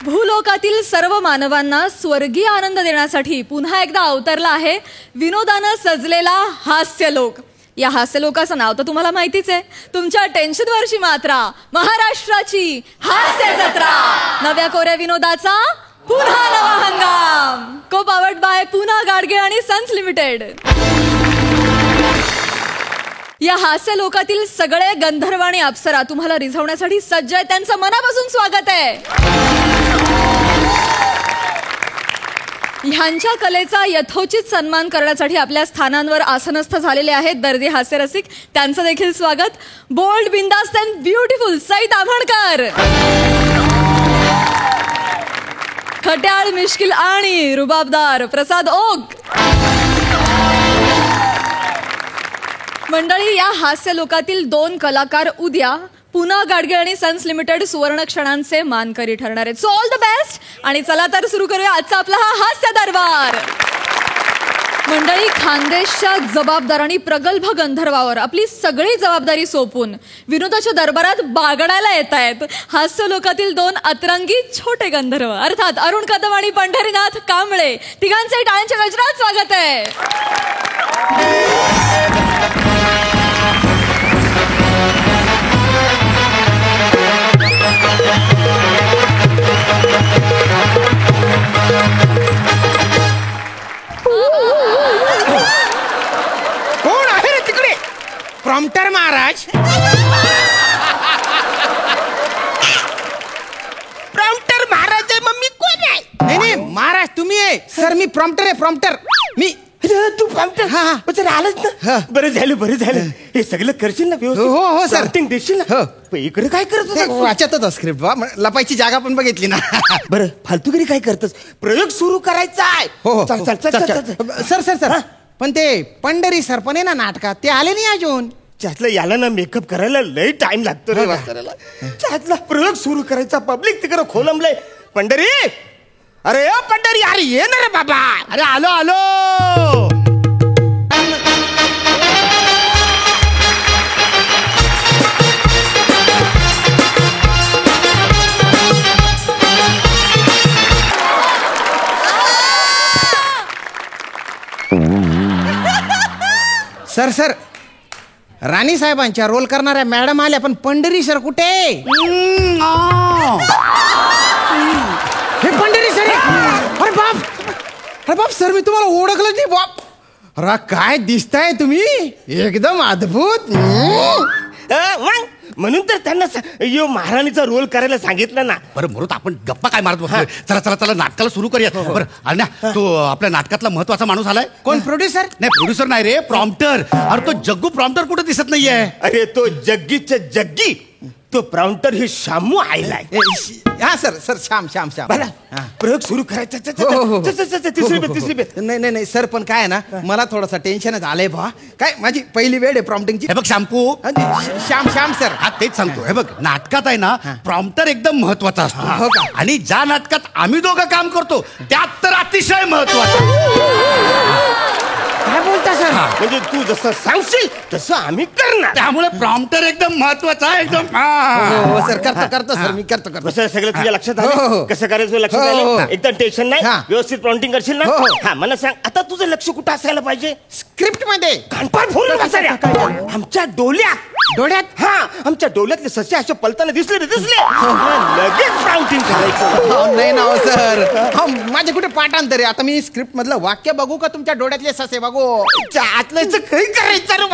भूलोकातील सर्व मानवांना स्वर्गीय आनंद देण्यासाठी पुन्हा एकदा अवतरला आहे विनोदानं सजलेला हास्यलोक. या हास्यलोकाचं नाव तर तुम्हाला माहितीच आहे. तुमच्या टेन्शनवरची मात्रा, महाराष्ट्राची हास्य जत्रा. नव्या कोऱ्या विनोदाचा पुन्हा नवा हंगाम. को पावर्ड बाय पुन्हा गाडगे आणि सन्स लिमिटेड. या हास्य लोकातील सगळे गंधर्व आणि अप्सरा तुम्हाला रिझवण्यासाठी सज्ज आहेत. त्यांचं मनापासून स्वागत आहे. ह्यांच्या कलेचा यथोचित सन्मान करण्यासाठी आपल्या स्थानांवर आसनस्थ झालेले आहेत दर्दी हास्यरसिक. त्यांचं देखील स्वागत. बोल्ड, बिंदास्त अँड ब्युटिफुल सई ताम्हणकर. खट्याळ, मिश्किल आणि रुबाबदार प्रसाद ओक. मंडळी, या हास्य लोकातील 2 कलाकार उद्या पुन्हा गाडगे आणि सन्स लिमिटेड सुवर्ण क्षणांचे मानकरी ठरणार आहेत. So all the best. आणि चला तर सुरू करूया आजचा आपला हा हास्य दरबार. मंडळी, खानदेशच्या जबाबदार आणि प्रगल्भ गंधर्वावर आपली सगळी जबाबदारी सोपून विनोदाच्या दरबारात बागडायला येत आहेत हास्य लोकातील 2 अतरंगी छोटे गंधर्व, अर्थात अरुण कदम आणि पंढरीनाथ कांबळे. तिघांचे टाळ्यांच्या गजरात स्वागत आहे. कोण आहे रे तिकडे? प्रॉम्प्टर महाराज. प्रॉम्प्टर महाराज आहे. मग मी कोण आहे? नाही नाही महाराज तुम्ही आहे. सर मी प्रॉम्प्टर आहे. प्रॉम्प्टर मी. तू प्रॉम्प्टर? हा आलंच ना. बरं झालं. हे सगळं करशील ना व्यवस्थित? हो सर. ऍक्टिंग देशील ना? इकडे काय करत होता? वाचत होता स्क्रिप्ट. लपायची जागा पण बघितली ना. बरं फालतूगिरी काय करतस? प्रयोग सुरू करायचा आहे. हो चल. सर पण ते पंढरी सर पण आहे ना नाटकात, ते आले नाही अजून. त्यातलं याला ना मेकअप करायला लई टाइम लागतो रे वाचायला. त्यातला प्रयोग सुरू करायचा. पब्लिक तिकडे खोलंबलंय. पंढरी, अरे पंढरी, अरे ये ना रे बाबा. अरे आलो. सर राणी साहेबांच्या रोल करणाऱ्या मॅडम आल्या, पण पंढरी सर कुठे? हे पंढरी सर. अरे बाप सर, मी तुम्हाला ओळखलं नाही बाप. अरे काय दिसताय तुम्ही, एकदम अद्भुत. म्हणून तर त्यांना यो महाराणीचा रोल करायला सांगितलं ना. बरं मुरुत, आपण गप्पा काय मारत बसतोय? चला नाटकाला सुरू करूया. बरं अण्णा, तो आपल्या नाटकातला महत्वाचा माणूस आलाय. कोण? प्रोड्युसर? नाही, प्रोड्युसर नाही रे, प्रॉम्प्टर. अरे तो जग्गू प्रॉम्प्टर कुठे दिसत नाहीये? अरे तो जग्गी तो प्रॉम्प्टर हे शामू आयलाय. हा सर श्याम. प्रयोग सुरू करायचा. तिसरी बेत. नाही सर, पण काय आहे ना, मला थोडासा टेन्शनच आलंय बा. काय माझी पहिली वेळ आहे प्रॉम्प्टिंगची. हे बघ शॅम्पू, श्याम सर. हा तेच सांगतो. हे बघ, नाटकात आहे ना प्रॉम्प्टर एकदम महत्वाचा असतो. हो का? आणि ज्या नाटकात आम्ही दोघं काम करतो त्यात तर अतिशय महत्वाचं. काय बोलता सर? म्हणजे तू जसं सांगशील तसं आम्ही करणार. त्यामुळे प्रॉम्प्टर एकदम महत्वाचा आहे. एकदम सर करतो सर, मी करतो. कसं सगळं तुझ्या लक्षात आलं? कसं करायचं लक्षात आलं? एकदम टेन्शन नाही. व्यवस्थित प्रॉम्प्टिंग करशील ना? हा, मला सांग आता तुझं लक्ष कुठं असायला पाहिजे? स्क्रिप्ट मध्ये. कानपार फोडून आमच्या डोळ्यात हा, आमच्या डोळ्यातले ससे असे पलताना दिसले लगेच प्रॉम्प्टिंग करायचं. नाही ना सर, माझे कुठे पाठांतर आहे? आता मी स्क्रिप्ट मधलं वाक्य बघू का तुमच्या डोळ्यातले ससे बघू? आतलं काही करायचं रे.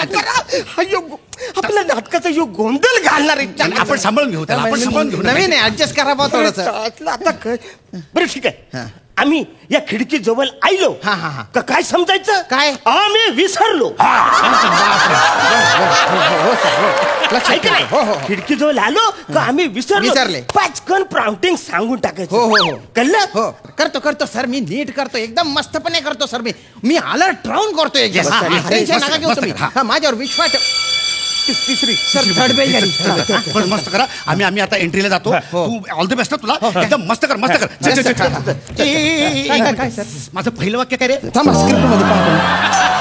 आपल्या नाटकाचा यो गोंधळ घालणार आहे. आपण सांभाळून घेऊ त्याला. नवीन आहे, ऍडजस्ट करा बा थोडंसं. आता बरं ठीक आहे. आम्ही या खिडकी जवळ आलो. काय समजायचं? काय? आम्ही विसरलो. खिडकी जवळ आलो का आम्ही विसरले. पाचकन प्रॉम्प्टिंग सांगून टाकायचं. हो कळलं? करतो सर, मी नीट करतो. एकदम मस्तपणे करतो सर. मी अलर्ट राहून करतोय. माझ्यावर विश्वास. तिसरी सर, थर्ड पेज. मस्त करा. आम्ही आता एंट्रीला जातो. तू ऑल द बेस्ट तुला. एकदम मस्त कर. काय सर? माझं पहिलं वाक्य काय रे? थांबा, स्क्रिप्ट मध्ये पाहतो.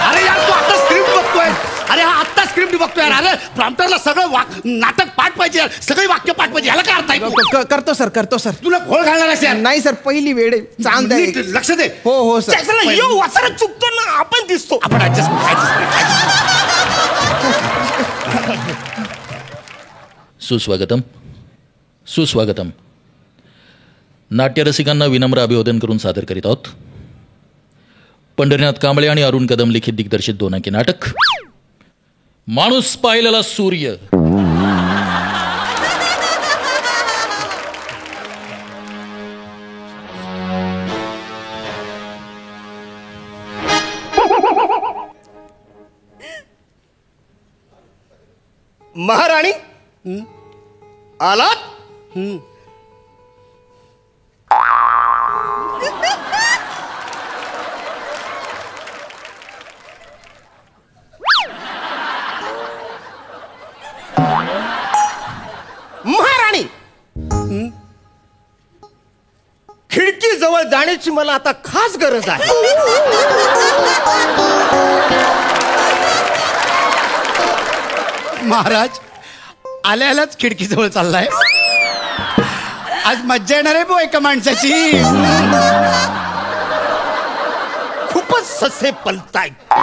अरे यार, तू आता स्क्रिप्ट बघतोय. अरे हा आत्ता स्क्रिप्ट बघतोय यार. अरे प्रॉम्प्टरला सगळं नाटक पाठ पाहिजे यार. सगळे वाक्य पाठ पाहिजे. याला काय अर्थ आहे तू? करतो सर. तुला घोळ घालणार आहेस यार. नाही सर, पहिली वेळ आहे. चांद आहे. नीट लक्ष दे. हो सर. वाचरा चुकतो ना, आपण दिसतो. आपण सुस्वागतम. सुस्वागतम. नाट्यरसिकांना विनम्र अभिवादन करून सादर करीत आहोत पंढरीनाथ कांबळे आणि अरुण कदम लिखित दिग्दर्शित 2 अंकी नाटक माणूस पाहिलेला सूर्य. महाराणी आलात? महाराणी, खिडकी जवळ जाण्याची मला आता खास गरज आहे. महाराज आल्यालाच खिडकीजवळ चाललाय. आज मज्जा येणार आहे एका माणसाची. खूपच ससे पलतायत.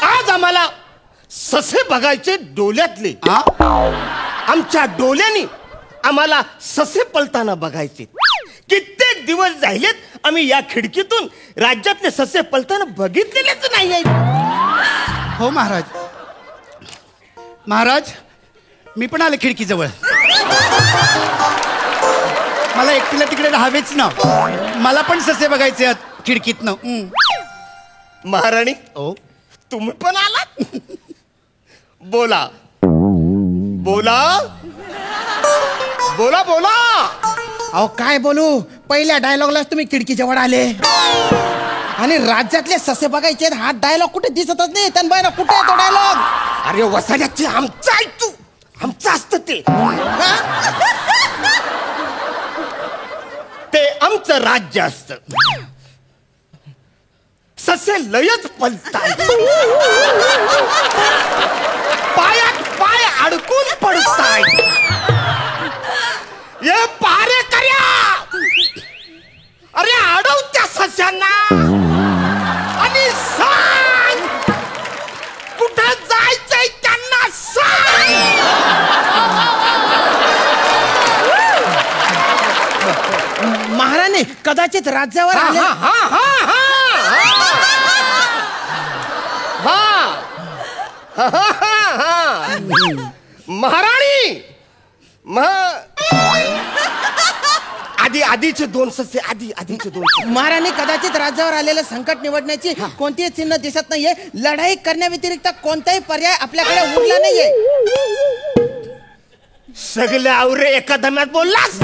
आज आम्हाला ससे बघायचे डोल्यातले. आमच्या डोल्यानी आम्हाला ससे पलताना बघायचे. कित्येक दिवस झालेत आम्ही या खिडकीतून राज्यातले ससे पलताना बघितलेलेच नाही आहेत. हो महाराज. महाराज मी पण आले खिडकीजवळ. मला एकटीला तिकडे राहावेच ना. मला पण ससे बघायचे आहेत खिडकीतनं. महाराणी, ओ तुम्ही पण आलात? बोला बोला बोला बोला. अहो काय बोलू, पहिल्या डायलॉगलाच तुम्ही खिडकी जवळ आले आणि राज्यातले ससे बघायचे. हा डायलॉग कुठे दिसतच नाही. तनबाईला कुठे आहे तो डायलॉग? अरे वसाड्याचे आमचा आहे तू. आमचं असतं ते. ते आमचं राज्य असत. ससे लयच पलताय. पायात पाय अडकून पडताय. ये पारे कर्या, अरे अडव त्या सस्यांना आणि सांग कुठं जायचंय त्यांना सांग. महाराणी कदाचित राज्यावर आले. महाराणी, आधीचे 2 ससे. आधीचे 2 महाराणी कदाचित राज्यावर आलेलं संकट निवडण्याची कोणतीही चिन्ह दिसत नाहीये. लढाई करण्याव्यतिरिक्त कोणताही पर्याय आपल्याकडे उरला नाहीये. सगळे आवरे एका दम्यात बोललास.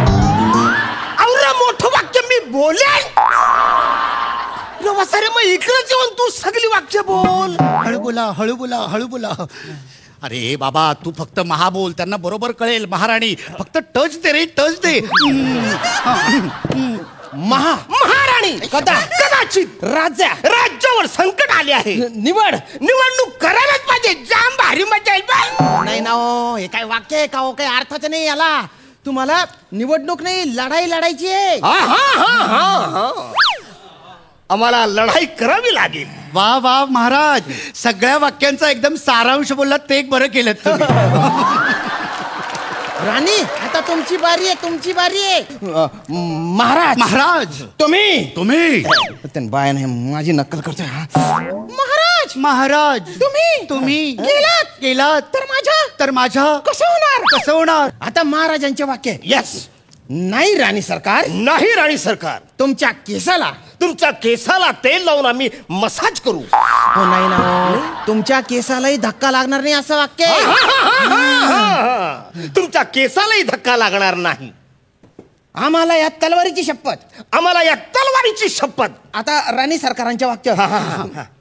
आवरे मोठं वाक्य मी बोलेन. वसारे मग इकडे जेवण तू सगळी वाक्य बोल. हळू बोला, हळू बोला, हळू बोला. अरे बाबा तू फक्त महा बोल, त्यांना बरोबर कळेल. महाराणी फक्त टच दे रे, टच दे. महाराणी कदाचित राज्यावर संकट आले आहे. निवडणूक करायलाच पाहिजे. जाम भारी मजा येईल. नाही ना हो, हे काय वाक्य आहे का हो? काही अर्थाचं नाही याला. तुम्हाला निवडणूक नाही, लढाई लढायची आहे. आम्हाला लढाई करावी लागेल. वा वा महाराज, सगळ्या वाक्यांचा एकदम सारांश बोललात. ते एक बरं केलं तुम्ही. राणी आता तुमची बारी आहे, तुमची बारी आहे. महाराज महाराज तुम्ही बाया नाही, माझी नक्कल करतोय. महाराज महाराज तुम्ही गेलात तर माझ्या कसं होणार. आता महाराजांचे वाक्य आहे. यस. नाही राणी सरकार, तुमच्या केसाला तेल लावून आम्ही मसाज करू. हो नाही ना हो. तुमच्या केसालाही धक्का लागणार नाही असं वाक्य आहे. तुमच्या केसालाही धक्का लागणार नाही. आम्हाला या तलवारीची शपथ. आम्हाला या तलवारीची शपथ. आता राणी सरकारांच्या वाक्य.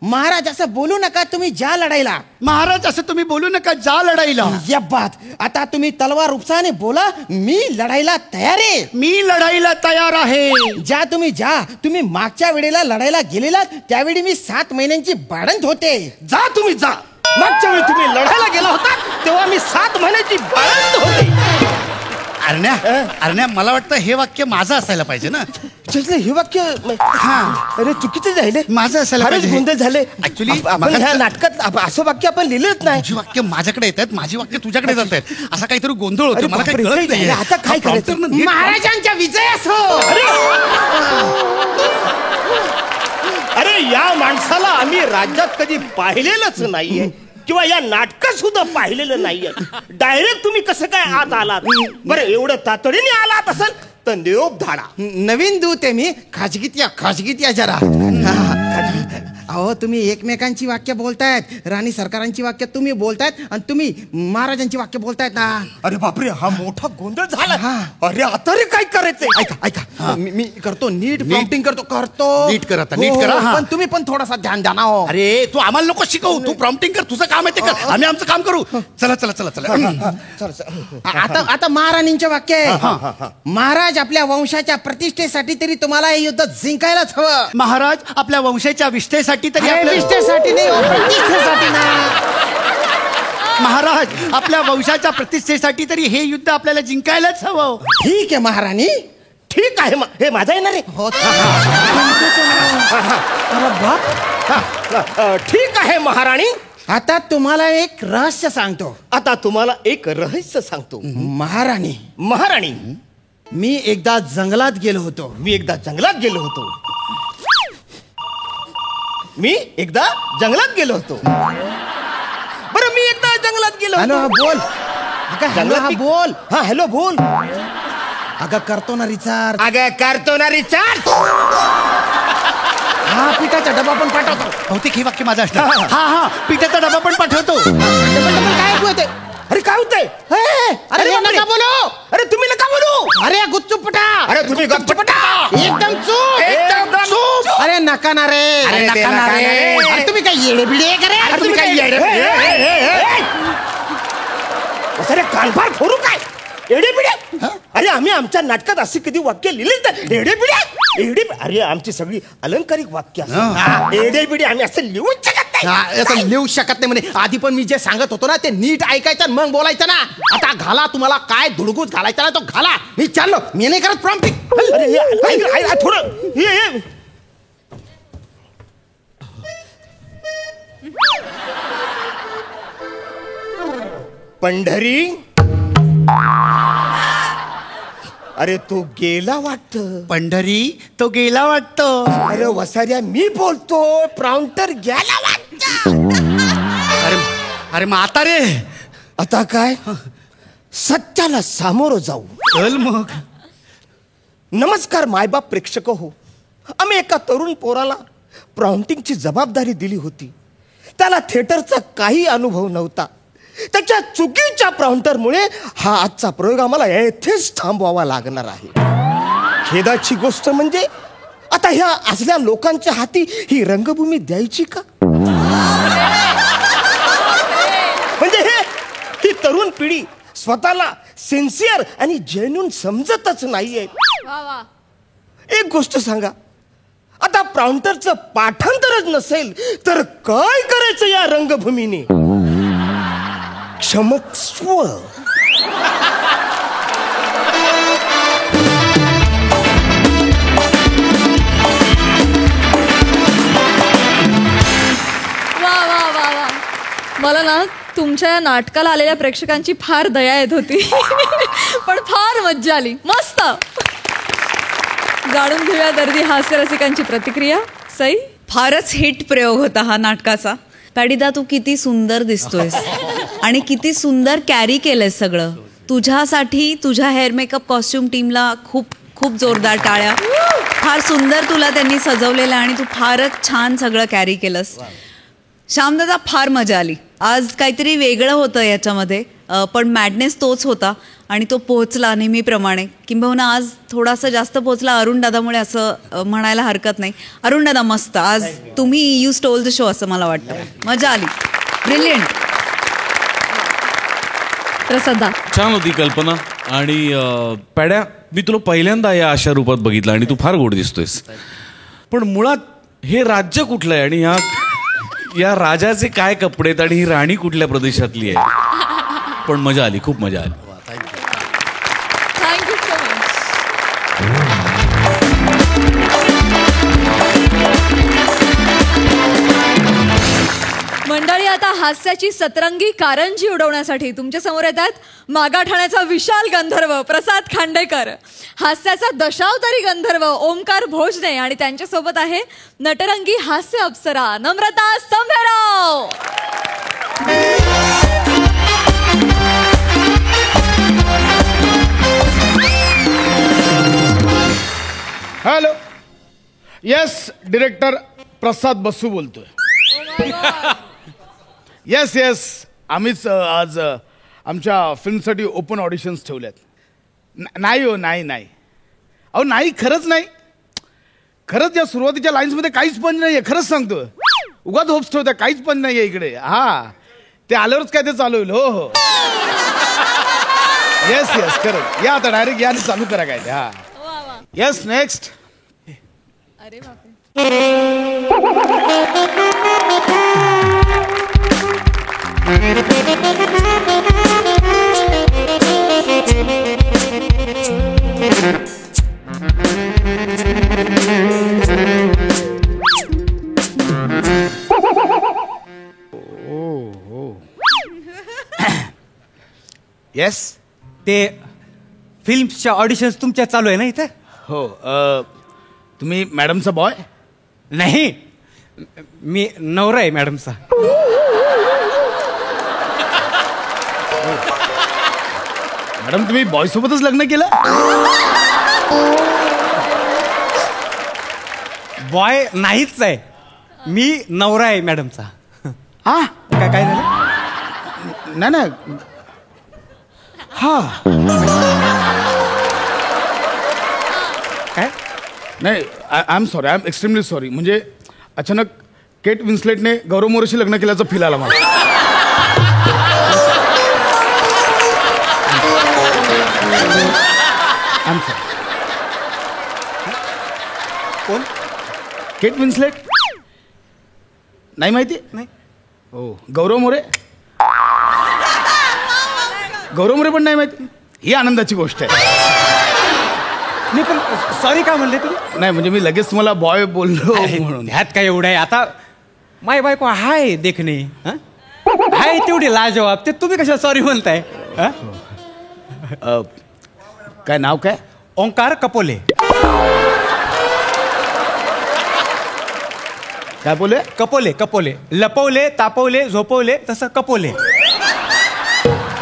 महाराज असं बोलू नका तुम्ही ज्या लढाईला. महाराज असं तुम्ही बोलू नका जा लढाईला. या बात. आता तुम्ही तलवार उपसाने बोला मी लढाईला तयार आहे. मी लढाईला तयार आहे. तुम्ही मागच्या वेळेला लढाईला गेलेलात त्यावेळी मी 7 महिन्यांची बाळंत होते. जा तुम्ही जा. मागच्या वेळी तुम्ही लढायला गेला होता तेव्हा मी 7 महिन्याची बाळंत होते. अरण्या मला वाटतं हे वाक्य माझं असायला पाहिजे ना. हे वाक्य अरे चुकीचं झाले. माझं असायला पाहिजे. गोंधळ झाले. ऍक्च्युली ह्या नाटकात असं वाक्य आपण लिहिलंच नाही. माझी वाक्य माझ्याकडे येतात माझी वाक्य तुझ्याकडे जात आहेत असा काहीतरी गोंधळ होतो. मला काही कळत नाही. आता काय करायचं. महाराजांच्या विजय असो. अरे या माणसाला आम्ही राज्यात कधी पाहिलेलंच नाहीये किंवा या नाटकात सुद्धा पाहिलेलं नाहीये. डायरेक्ट तुम्ही कसं काय आत आलात. बरं एवढं तातडीने आलात असेल तर निरोप धाडा. नवीन दूत आहे मी. खाजगीत या जरा. अहो तुम्ही एकमेकांची वाक्य बोलतायत. राणी सरकारांची वाक्य तुम्ही तायत आणि तुम्ही महाराजांची वाक्य बोलतायत ना. अरे बापरे हा मोठा गोंधळ झाला. अरे आता रे काय करायचंय. ऐका मी करतो नीट प्रॉम्प्टिंग करतो. नीट कर आता, नीट करा. पण तुम्ही पण थोडासा ध्यान द्या ना. अरे तू आम्हाला नको शिकवू. तू प्रॉम्प्टिंग कर. तुझं काम आहे ते कर. आम्ही आमचं काम करू. चला आता महाराणींचे वाक्य आहे. महाराज आपल्या वंशाच्या प्रतिष्ठेसाठी तरी तुम्हाला हे युद्ध जिंकायलाच हवं. महाराज आपल्या वंशाच्या विष्ठेसाठी तरी प्रतिष्ठेसाठी नाही प्रतिष्ठेसाठी ना. महाराज आपल्या वंशाच्या प्रतिष्ठेसाठी तरी हे युद्ध आपल्याला जिंकायलाच हवं. ठीक आहे महाराणी. ठीक आहे. हे माझा येणार आहे. ठीक आहे महाराणी. आता तुम्हाला एक रहस्य सांगतो. महाराणी मी एकदा जंगलात गेलो होतो. मी एकदा जंगलात गेलो होतो. बरं मी एकदा जंगलात गेलो. हॅलो बोल. बोल. हा हॅलो बोल. अगं करतो ना रिचार्ज. हा पिठाचा डबा पण पाठवतो. बहुतेक हे वाक्य माझं असणार. हा पिठाचा डबा पण पाठवतो. काय होते. अरे काय होतंय. अरे नका बोलू. अरे तुम्ही नका बोलू. अरे गुच्चूपटा. अरे तुम्ही गप्पटा. एकदम चूप. अरे नका ना रे. अरे तुम्ही काय येडे बिडे करे. तुम्ही काय अरे कानफार फोडू काय. एडे बिडे. अरे आम्ही आमच्या नाटकात अशी कधी वाक्य लिहिलीच नाही. एडे बिडे. अरे आमची सगळी अलंकारिक वाक्य एडे बिडे आम्ही असं लिहूच लिहू शकत नाही म्हणे. आधी पण मी जे सांगत होतो ना ते नीट ऐकायचं मग बोलायचं ना. आता घाला तुम्हाला काय धुडगूस घालायचा ना तो घाला. मी चाललो. मी नाही करत प्रॉम्प्टिंग. थोडं पंढरी. अरे तो गेला वाटतं. पंढरी तो गेला वाटतं. अरे वसाऱ्या मी बोलतो. प्रॉम्प्टर गेला वाटतं. अरे माता रे. आता काय सत्याला सामोरं जाऊ. चल मग. नमस्कार मायबाप प्रेक्षक हो. आम्ही एका तरुण पोराला प्रॉम्प्टिंगची जबाबदारी दिली होती. त्याला थिएटरचा काही अनुभव नव्हता. त्याच्या चुकीच्या प्रॉम्प्टरमुळे हा आजचा प्रयोग आम्हाला येथेच थांबवावा लागणार आहे. खेदाची गोष्ट म्हणजे आता ह्या असल्या लोकांच्या हाती ही रंगभूमी द्यायची का. म्हणजे ही तरुण पिढी स्वतःला सिन्सिअर आणि जेन्युइन समजतच नाहीये. एक गोष्ट सांगा. आता प्रॉम्प्टरचं पाठांतरच नसेल तर काय करायचं या रंगभूमीने. क्षमस्व. मला ना तुमच्या या नाटकाला आलेल्या प्रेक्षकांची फार दया येत होती. पण फार मज्जा आली. मस्त. जाणून घेऊया दर्दी हास्य रसिकांची प्रतिक्रिया. सई. फारच हिट प्रयोग होता हा नाटकाचा. पॅडिदा तू किती सुंदर दिसतोयस आणि किती सुंदर कॅरी केलंयस सगळं. तुझ्यासाठी तुझ्या हेअर मेकअप कॉस्ट्युम टीमला खूप खूप जोरदार टाळ्या. फार सुंदर तुला त्यांनी सजवलेलं आणि तू फारच छान सगळं कॅरी केलंस. श्यामदादा फार मजा आली. आज काहीतरी वेगळं होतं याच्यामध्ये पण मॅडनेस तोच होता आणि तो पोहोचला नेहमीप्रमाणे, किंबहुना आज थोडासा जास्त पोहोचला अरुण दादामुळे असं म्हणायला हरकत नाही. अरुण दादा मस्त, आज तुम्ही यू स्टोल द शो असं मला वाटतं. मजा आली, ब्रिलियंट. प्रसादा छान होती कल्पना. आणि पॅड्या, मी तुला पहिल्यांदा या अशा रूपात बघितलं आणि तू फार गोड दिसतोयस. पण मुळात हे राज्य कुठलं आहे आणि या राजाचे काय कपडे आहेत आणि ही राणी कुठल्या प्रदेशातली आहे. पण मजा आली, खूप मजा आली. Thank you so much. मंडळी, आता हास्याची सतरंगी कारंजी उडवण्यासाठी तुमच्या समोर येतात मागाठाण्याचा विशाल गंधर्व प्रसाद खांडेकर, हास्याचा दशावतारी गंधर्व ओमकार भोजने आणि त्यांच्यासोबत आहे नटरंगी हास्य अप्सरा नम्रता स्तंभेराव. हॅलो, येस, डिरेक्टर प्रसाद बसू बोलतोय. येस, आम्हीच आज आमच्या फिल्मसाठी ओपन ऑडिशन्स ठेवल्यात. नाही हो, नाही अहो, नाही, खरंच नाही. खरंच या सुरुवातीच्या लाईन्समध्ये काहीच पण नाही आहे, खरंच सांगतो. उगाच होप्स ठेवत्या, काहीच पण नाही आहे इकडे. हा, ते आल्यावरच काय ते चालू होईल. हो येस खरंच. या आता डायरेक्ट या आणि चालू करा काय ते. हा, येस, नेक्स्ट. अरे बापरे. येस, ते फिल्मच्या ऑडिशन्स तुमच्या चालू आहे ना इथे? हो. तुम्ही मॅडमचा बॉय? नाही, मी नवरा आहे मॅडमचा. मॅडम, तुम्ही बॉय सोबतच लग्न केलं? बॉय नाहीच आहे, मी नवरा आहे मॅडमचा. हा, काय झालं? नाही. हा, काय नाही, I am sorry, I am extremely sorry. म्हणजे अचानक केट विन्सलेटने गौरव मोरेशी लग्न केल्याचं फील आला मला. I am sorry. कोण? केट विन्सलेट नाही माहिती? नाही. हो, गौरव मोरे पण नाही माहिती. ही आनंदाची गोष्ट आहे. मी पण सॉरी का म्हणले तुम्ही? नाही, म्हणजे मी लगेच तुम्हाला बॉय बोललो म्हणून. ह्यात काय एवढं आहे? आता माय बायको हाय देखणे, हाय तेवढी लाजवाब, ते तुम्ही कशा सॉरी म्हणताय? काय नाव काय? ओंकार कपोले. काय बोले? कपोले. लपवले, तापवले, झोपवले, तसं कपोले.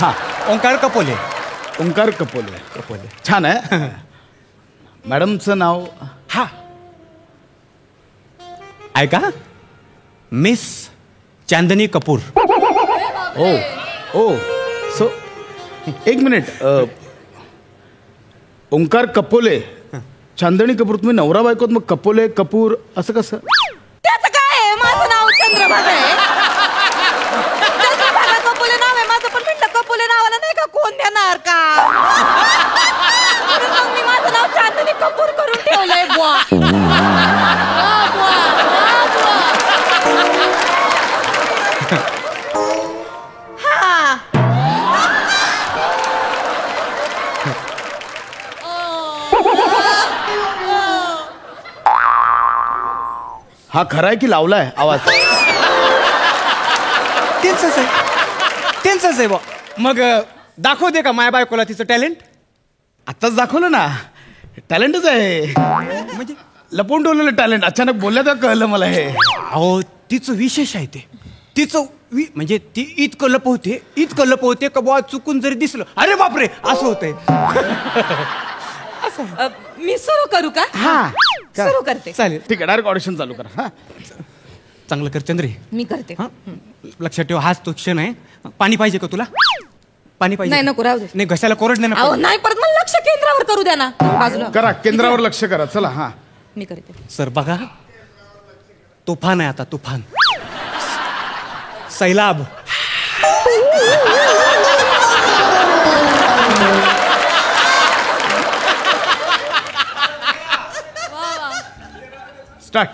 हा, ओंकार कपोले. ओंकार कपोले. छान आहे. मॅडमचं नाव? हा, ऐका, मिस चांदनी कपूर. ओ सो एक मिनिट. ओंकार कपोले, चांदणी कपूर. तुम्ही नवरा बायकोत, मग कपोले कपूर असं कसं? त्याचं काय आहे? माझं नाव चंद्रभागा आहे. चंद्रभागा कपोले नाव आहे माझं, पण म्हटलं कपोले नावाला नाही का कोण देणार का? म्हणून मग मी माझं नाव चांदनी कपूर करून ठेवलंय. बुवा हा, हा खरा आहे की लावलाय आवाज? त्यांचंच आहे बुवा. मग दाखव दे का माया बायकोला तिचं टॅलेंट? आत्ताच दाखवलं ना. टॅलेंटच आहे, म्हणजे लपवून ठेवलेलं टॅलेंट. अचानक बोलल्या तर कळलं मला हे. अहो, तिचं विशेष आहे ते. तिचं म्हणजे ती इतकं लपवते का बुवा चुकून जरी दिसलं, अरे बापरे, असं होतंय. मी सुरू करू का? हा, सुरू करते. चालेल, ठीक आहे, डायरेक्ट ऑडिशन चालू करा. हा, चांगलं कर चंद्री. मी करते. हा, लक्षात ठेव, हाच तो क्षण आहे. पाणी पाहिजे का तुला? पाणी पाहिजे? नाही, नको, राहू दे. नाही, घशाला कोरड नाही अहो ना. नाही, परत मला लक्ष केंद्रावर करू द्या ना बाजूला. करा, केंद्रावर लक्ष करा. चला. हा, मी करते. सर बघा, तुफान आहे आता, तुफान. सैलाब. स्टार्ट.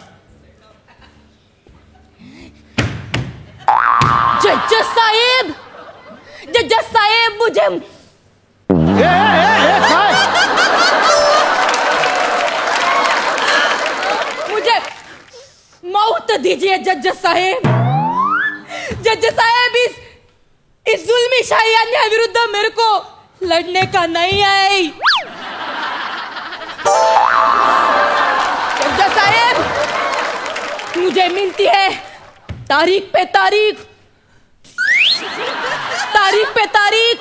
जज साहेब मुझे काय? मुझे मौत दीजिए जज साहेब. जज साहेब, इस जुल्मी शाही अन्याय विरुद्ध मेरे को लड़ने का नहीं है. जज साहेब, मुझे मिलती है तारीख पे तारीख, तारीख पे तारीख.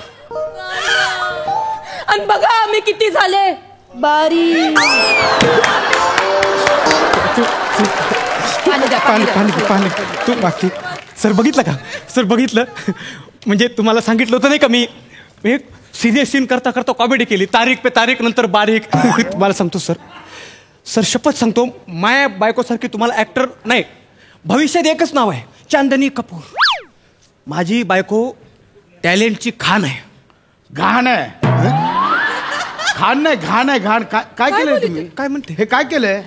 आणि बघा आम्ही किती झाले बारीक. पाणी द्या, पाणी पाणी पाणी तू बाकी. सर बघितलं का? सर बघितलं, म्हणजे तुम्हाला सांगितलं होतं नाही का, मी एक सिरियस सीन करता करता कॉमेडी केली. तारीख पे तारीख नंतर बारीक. तुम्हाला सांगतो सर, सर शपथ सांगतो, माया बायकोसारखी तुम्हाला ऍक्टर नाही, भविष्यात एकच नाव आहे, चांदनी कपूर. माझी बायको टॅलेंटची खान आहे. घाण आहे. घाण नाही, घाण आहे, घाण. काय केलंय तुम्ही? काय म्हणते? हे काय केलंय?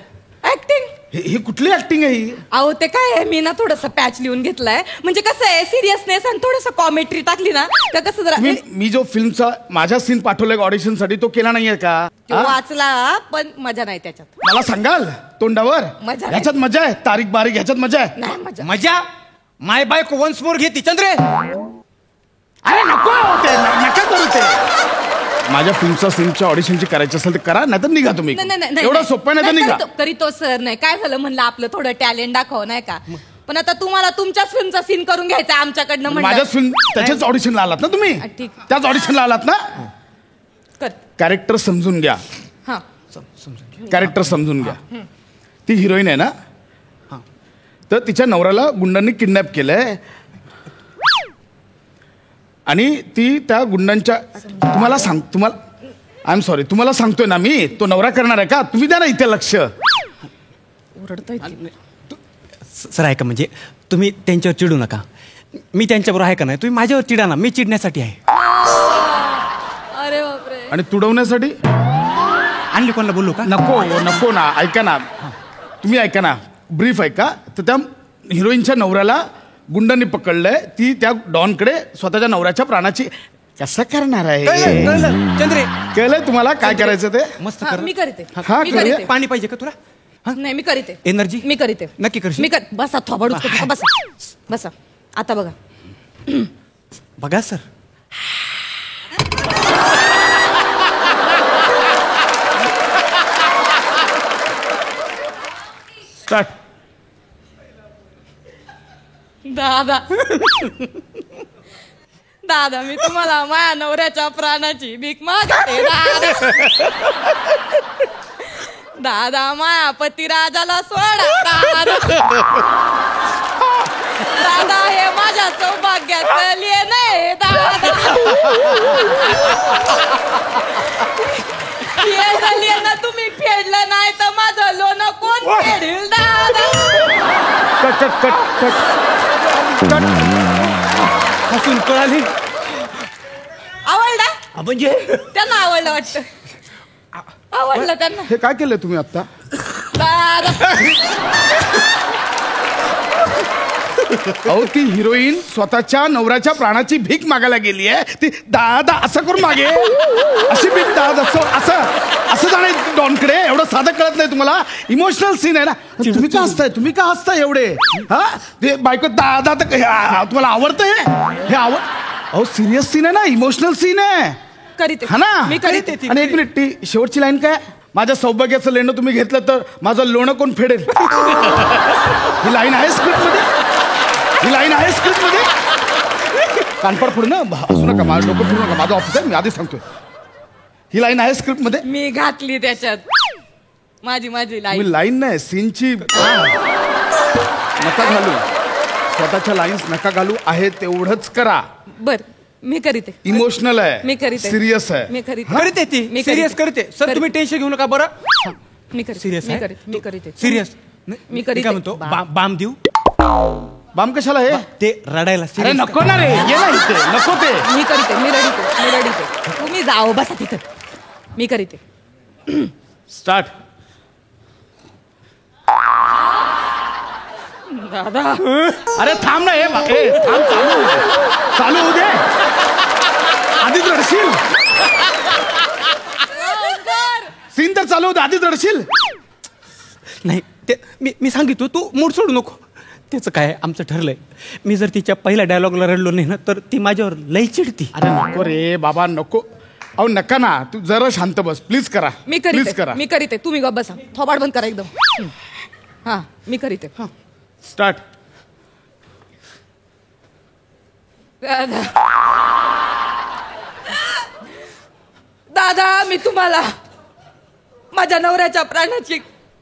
ऍक्टिंग. ही कुठली ऍक्टिंग आहे ही? अहो ते काय आहे, मी ना थोडस पॅच लिहून घेतलाय, म्हणजे कसं आहे, सिरियसनेस आणि थोडस कॉमेंट्री टाकली ना तर कसं जरा. मी जो फिल्मचा माझा सीन पाठवलाय ऑडिशन साठी, तो केला नाहीये का? हा? वाचला पण मजा नाही त्याच्यात. मला सांगाल तोंडावर? मजा नाही. ह्याच्यात मजा आहे, तारीख बारीक ह्याच्यात मजा आहे. नाही मजा. मजा. माय बायको वन्स मोर घेती. चंद्रे, अरे नको होते, नका करू ते. माझ्या फिल्मच्या सीनच्या ऑडिशनची करायची असेल तर करा, नाही तर निघा तुम्ही. एवढं सोपं नाही तर निघा. करीतो सर. नाही काय झालं, म्हणलं आपलं थोडं टॅलेंट दाखव नाही का, पण आता तुम्हाला तुमच्याच फिल्मचा सीन करून घ्यायचा आमच्याकडनं. माझ्याच फिल्म त्याच्याच ऑडिशनला आलात ना तुम्ही? ठीक. त्याच ऑडिशनला आलात ना? कर. कॅरेक्टर समजून घ्या. हा, कॅरेक्टर समजून घ्या. ती हिरोईन आहे ना, तर तिच्या नवऱ्याला गुंडांनी किडनॅप केलंय आणि ती त्या गुंडांच्या तुम्हाला आय एम सॉरी, तुम्हाला सांगतोय ना मी, तो नवरा करणार आहे का? तुम्ही द्या ना इथे लक्ष. ओरडतोय. सर ऐका, म्हणजे तुम्ही त्यांच्यावर चिडू नका. मी त्यांच्याबरोबर आहे का नाही, तुम्ही माझ्यावर चिडा ना, मी चिडण्यासाठी आहे. अरे बापरे. आणि तुडवण्यासाठी आणली कोणाला बोलू का? नको ना. ऐका ना, तुम्ही ऐका ना, ब्रीफ ऐका. तर त्या हिरोईनच्या नवऱ्याला गुंडांनी पकडलंय, ती त्या डॉनकडे स्वतःच्या नवऱ्याच्या प्राणाची कसं करणार आहे? कळलं चंद्रे, कळलंय तुम्हाला काय करायचं ते? मस्त हा, कर. मी करते. हा, मी करूया. करते. पाणी पाहिजे का तुला? नाही मी करते. एनर्जी मी करते. नक्की करशील? मी कर. बसा थोबाडूच करतो. बसा बसा. आता बघा. बघा सर, स्टार्ट. दादा दादा, मी तुम्हाला माझ्या नवऱ्याच्या प्राणाची भीक मागते. दादा माया पतिराजाला सोडा. दादा हे माझ्या सौभाग्याचं लेण आहे. दादा हे लेण तुम्ही फेडलं नाही तर माझं लोन कोण फेडेल? दादा कट. हसून कळाली. आवडला म्हणजे त्यांना, आवडलं वाटतं. आवडलं त्यांना. हे काय केलंय तुम्ही आता? दादा अहो, ती हिरोईन स्वतःच्या नवऱ्याच्या प्राणाची भीक मागायला गेली आहे. ती दादा असं करून मागे, अशी भीक दादा असं जाणे डॉनकडे. एवढं साधं कळत नाही तुम्हाला? इमोशनल सीन आहे ना. तुम्ही का हसताय एवढे? हा, ते बायको दादा तर तुम्हाला आवडतंय? हे अहो सिरियस सीन आहे ना, इमोशनल सीन आहे. करीते. हा ना, मी करीते. आणि एक मिनिट, ती शेवटची लाईन काय? माझ्या सौभाग्याचं लेणं तुम्ही घेतलं तर माझं लोणं कोण फेडेल? ही लाईन आहे स्क्रिप्टमध्ये? ही लाईन आहे स्क्रिप्टमध्ये? कानपड फोड ना, असू नका, माझं डोकं फिरू नका. माझं ऑफिस आहे, मी आधी सांगतोय. ही लाईन आहे स्क्रिप्टमध्ये? मी घातली त्याच्यात. माझी लाईन. तुम्ही लाईन नाही, सीनची नका घालू. स्वतःच्या लाईन्स नका घालू. आहे तेवढंच करा. बर. मी करीते. इमोशनल आहे, मी करीते. सिरियस आहे. मी करीते. करते ती मी सिरियस करीते. करते सर तुम्ही टेन्शन घेऊ नका बरं. मी करीते. सिरियस मी करीते. मी करीते. सिरियस मी करीते. काय म्हणतो बाम देऊ बाम कशाला हे? ते रडायला अरे serious नको ना रे, ये ना इथे, नको ते. मी करीते. मी रडीते. तुम्ही जाओ बसा तिथं. मी करीते. स्टार्ट. दादा अरे थांब ना, थांब, चालू होऊ दे. आधीच रडशील. सीन तर चालू होते, आधीच रडशील. नाही ते मी सांगितलं तू मूड सोडू नको. त्याचं काय आमचं ठरलंय, मी जर तिच्या पहिल्या डायलॉगला रडलो नाही ना तर ती माझ्यावर लई चिडती. अरे नको रे बाबा, नको. अहो नका ना, तू जरा शांत बस प्लीज. करा मी प्लीज करीते. करा. मी करीते. तुम्ही गप बसा. थोबाड बंद करा एकदम. हा मी करीते. स्टार्ट. दादा दादा मी तुम्हाला माझ्या नवऱ्याच्या प्राणाची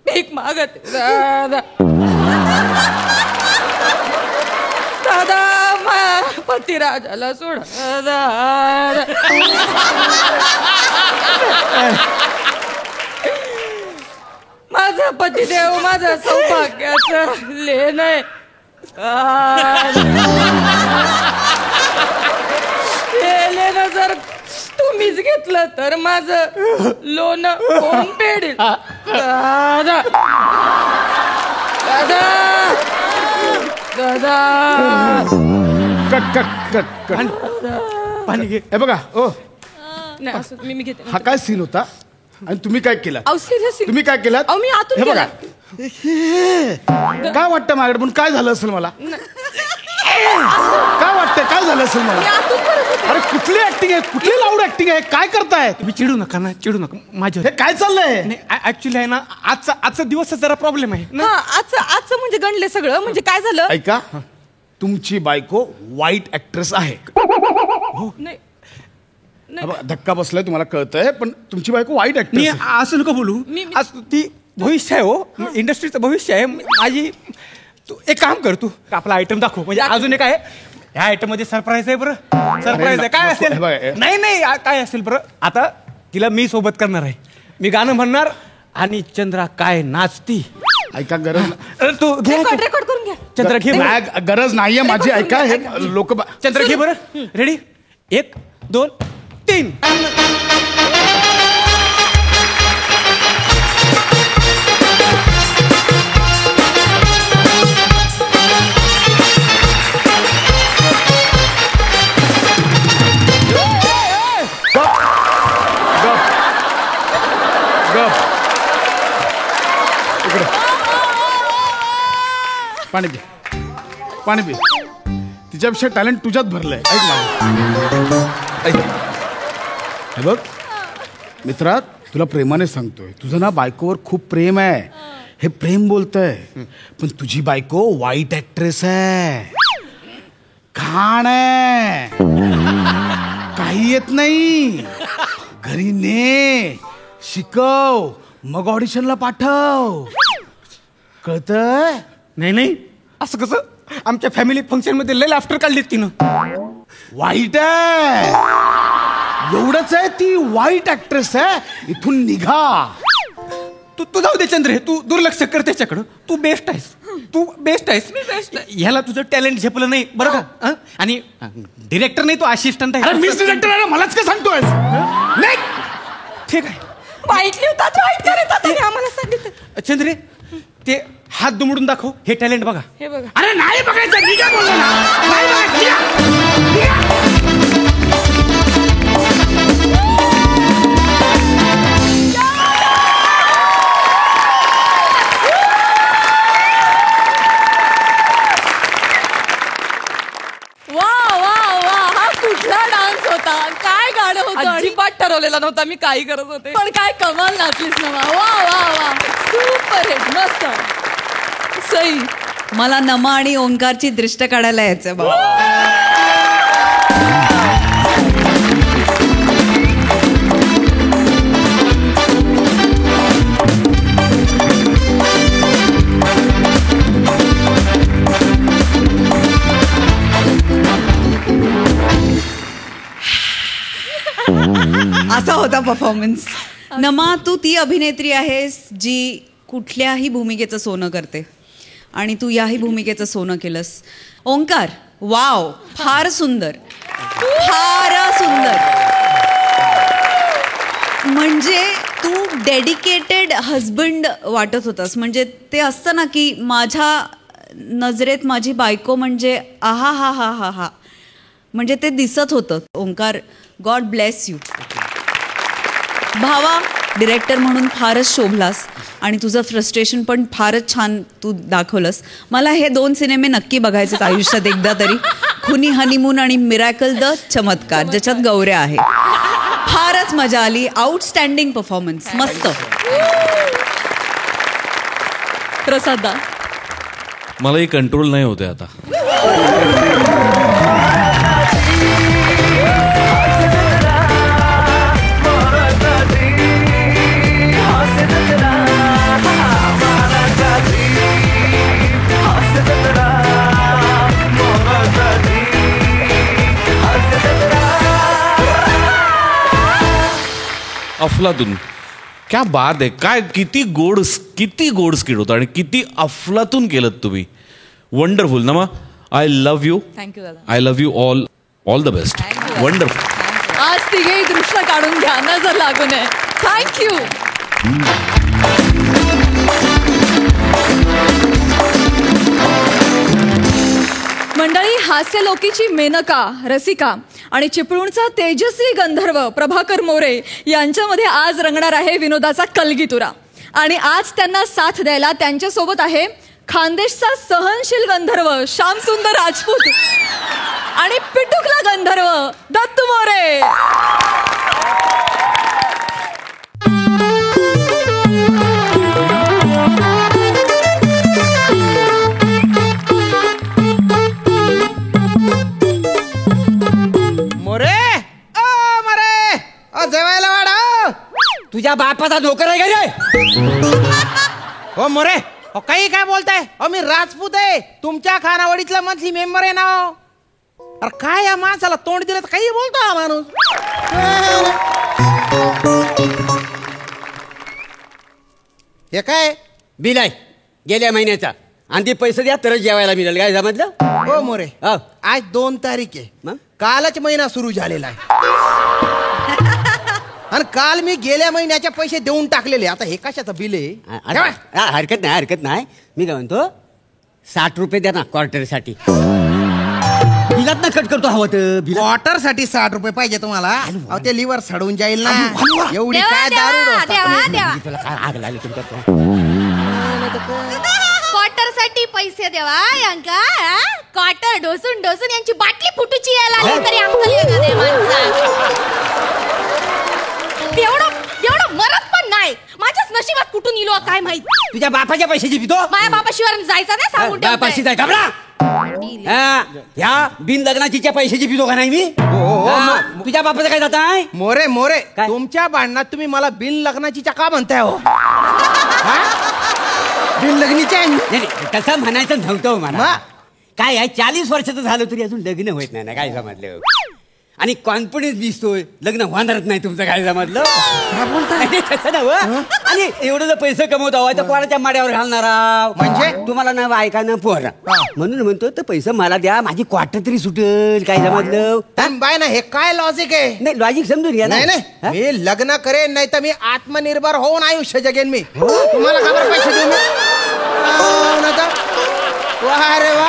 भीक मागत दादा. दादा पतिराजाला सोडा दादा. माझा पतिदेव माझं सौभाग्याचं लेण आहे. हे लेणं जर तुम्हीच घेतलं तर माझं लोन कोण फेडेल? दादा दादा दादा. Cut cut cut cut. पाणी घे. हे बघा ओ, नाही असं मी घेते. हा काय सीन होता आणि तुम्ही काय केलं? अहो सिरियस तुम्ही काय केलं? अहो मी आतून हे बघा, केलं. काय वाटतं माझ्याकडे पण काय झालं असेल मला? काय वाटतं काय झालं असेल मी मला? आतून करत होते. अरे कुठली ऍक्टिंग आहे, कुठली लाऊड ऍक्टिंग आहे, काय करताय? तुम्ही चिडू नका ना, चिडू नका माझ्या. हे काय चाललंय? नाही ऍक्च्युली आहे ना आजचा दिवस जरा प्रॉब्लेम आहे ना. हा आजचं म्हणजे गणले सगळं. म्हणजे काय झालं? ऐका, तुमची बायको वाईट ऍक्ट्रेस आहे. नाही हा बघा, धक्का बसलाय तुम्हाला कळतंय, पण तुमची बायको वाईट मी ऍक्ट्रेस आहे. असं नको बोलू. आज ती भविष्य आहे हो, इंडस्ट्रीचं भविष्य आहे. माझी तू एक काम कर, तू आपला आयटम दाखव. म्हणजे अजून एक आहे ह्या आयटम मध्ये सरप्राईज आहे. बरं सरप्राईज आहे. काय नको, असेल? हे बघा, नाही काय असेल बरं. आता तिला मी सोबत करणार आहे. मी गाणं म्हणणार आणि चंद्रा काय नाचती. ऐका, गरज तू घे रेकॉर्ड करून घ्या. चंद्रा घे. नाही, गरज नाहीये माझी. ऐका, हे लोक चंद्र घे बरं. रेडी 1 2 3. पाणी दे, पाणी पी. तिच्यापेक्षा टॅलेंट तुझ्यात भरलंय. ऐक ना, ऐक. हे बघ मित्रा, तुला प्रेमाने सांगतोय, तुझं ना बायकोवर खूप प्रेम आहे. हे प्रेम बोलतंय, पण तुझी बायको वाईट ऍक्ट्रेस आहे, घाण आहे, काही येत नाही. घरी ने शिकव, मग ऑडिशनला पाठव. कळतंय? नाही असं कसं. आमच्या फॅमिली फंक्शन मध्ये लय लाफ्टर काढलीत तिनं. वाईट आहे, एवढंच आहे. ती वाईट ऍक्ट्रेस आहे, इथून निघा. तू जाऊ दे चंद्र, तू दुर्लक्ष कर त्याच्याकडं. तू बेस्ट आहेस, तू बेस्ट आहेस. ह्याला तुझं टॅलेंट झेपलं नाही बरं का. हं? आणि डिरेक्टर नाही, तो असिस्टंट आहे. अरे मिस डिरेक्टर आहे, मलाच काय सांगतोय? नाही ठीक आहे. वाईट लिहतात, वाईट करतात आणि आम्हाला सांगितलं. चंद्रे ते हात दुमडून दाखव. हे टॅलेंट बघा. हे बघा. अरे नाही बघायचं, मी काय बोललो ना. नाही बघायचं. वा हा कुठला डान्स होता, काय गाणं होतं. अजिबात ठरवलेला नव्हता मी काही करत होते, पण काय कमाल नाचलीस ना. वा सुपर हिट, मस्त सई. मला नमा आणि ओंकारची दृष्ट काढायला यायचं बघ. असा होता परफॉर्मन्स. नमा, तू ती अभिनेत्री आहेस जी कुठल्याही भूमिकेचं सोनं करते आणि तू याही भूमिकेचं सोनं केलंस. ओंकार, वाव, फार सुंदर, फार सुंदर. म्हणजे तू डेडिकेटेड हजबंड वाटत होतास. म्हणजे ते असतं ना की माझ्या नजरेत माझी बायको म्हणजे आहा हा हा हा हा, म्हणजे ते दिसत होतं. Omkar, God bless you. भावा, डिरेक्टर म्हणून फारच शोभलास आणि तुझं फ्रस्ट्रेशन पण फारच छान तू दाखवलंस. मला हे 2 सिनेमे नक्की बघायचेत आयुष्यात एकदा तरी, खुनी हनीमून आणि मिरॅकल द चमत्कार, ज्याच्यात गौऱ्या आहे. फारच मजा आली. आउटस्टँडिंग परफॉर्मन्स, मस्त. प्रसादा, मलाही कंट्रोल नाही होते आता. अफलातून, क्या बात आहे. काय किती गोड स्किट होतं आणि किती अफलातून केलं तुम्ही. वंडरफुल. नमा, आय लव्ह यू. थँक्यू दादा. I love you all the best. Wonderful. आज तिघेही दृश्य काढून घ्या, नजर लागू नये. थँक्यू. मंडळी, हास्यलोकीची मेनका रसिका आणि चिपळूणचा तेजस्वी गंधर्व प्रभाकर मोरे यांच्यामध्ये आज रंगणार आहे विनोदाचा कलगीतुरा. आणि आज त्यांना साथ द्यायला त्यांच्यासोबत आहे खानदेशचा सहनशील गंधर्व श्यामसुंदर राजपूत आणि पिटुकला गंधर्व दत्तू मोरे. जेवायला वाढा. तुझ्या बापाचा नोकर आहे का रे? हो मोरे, काही काय बोलताय? मी राजपूत आहे, तुमच्या खानावळीतला मंथली मेंबर आहे ना. अरे काय या माणसाला तोंड दिलं तर काही बोलतो हा माणूस. हे काय बिल आहे गेल्या महिन्याचा आणि ते पैसे द्या तरच जेवायला मिळेल. काय समजलं? हो मोरे, आज 2 तारीख आहे. कालच महिना सुरू झालेला आहे आणि काल मी गेल्या महिन्याचे पैसे देऊन टाकलेले. आता हे कशाचं बिल आहे? हरकत नाही. मी काय म्हणतो, 60 रुपये द्या ना क्वार्टरसाठी. बिलात ना कट करतो हवं तर. क्वार्टर साठी 60 रुपये पाहिजे तुम्हाला? अहो ते लिव्हर सडून जाईल ना. एवढी काय दारू आग लागली तुमच्या. क्वार्टर साठी पैसे देवा यांका. क्वार्टर डोसून डोसून यांची बाटली फुटूची यायला लागली तरी अंकल एखादे माणसा एवढं मरत पण नाही. माझ्याच नशिबात कुठून इलो काय माहित. तुझ्या बापाच्या पैशाची पितो. माझ्या बापाशिवाय जायचं नाही सांगून बापाशी जाय घाबरा. ह्या बिन लग्नाचीच्या पैशाची पितो का नाही मी? तुझ्या बापाचं काय जात आहे? मोरे मोरे, तुमच्या भांडणात तुम्ही मला बिन लग्नाचीच्या का म्हणताय हो? बिन लग्नीच्या तसं म्हणायचं नव्हतं मला. काय आहे, 40 वर्षाचं झालं तरी अजून लग्न होत नाही ना. काय समजलं? आणि कॉन्फिडन्स दिसतोय, लग्न होणारच नाही तुमचं. काय समजलं? तसं ना. आणि एवढं जर पैसे कमवत आहोत तर कोणाच्या माड्यावर घालणार आहोत? म्हणजे तुम्हाला ना बायका ना पोरा. म्हणून म्हणतो तर पैसे मला द्या, माझी क्वार्टर तरी सुटेल. काय समजलं? बाय ना, हे काय लॉजिक आहे? नाही लॉजिक समजून घ्या. नाही नाही, मी लग्न करेन नाही तर मी आत्मनिर्भर होऊन आयुष्य जगेन मी. तुम्हाला खबर पैसे देऊ मी? रे वा.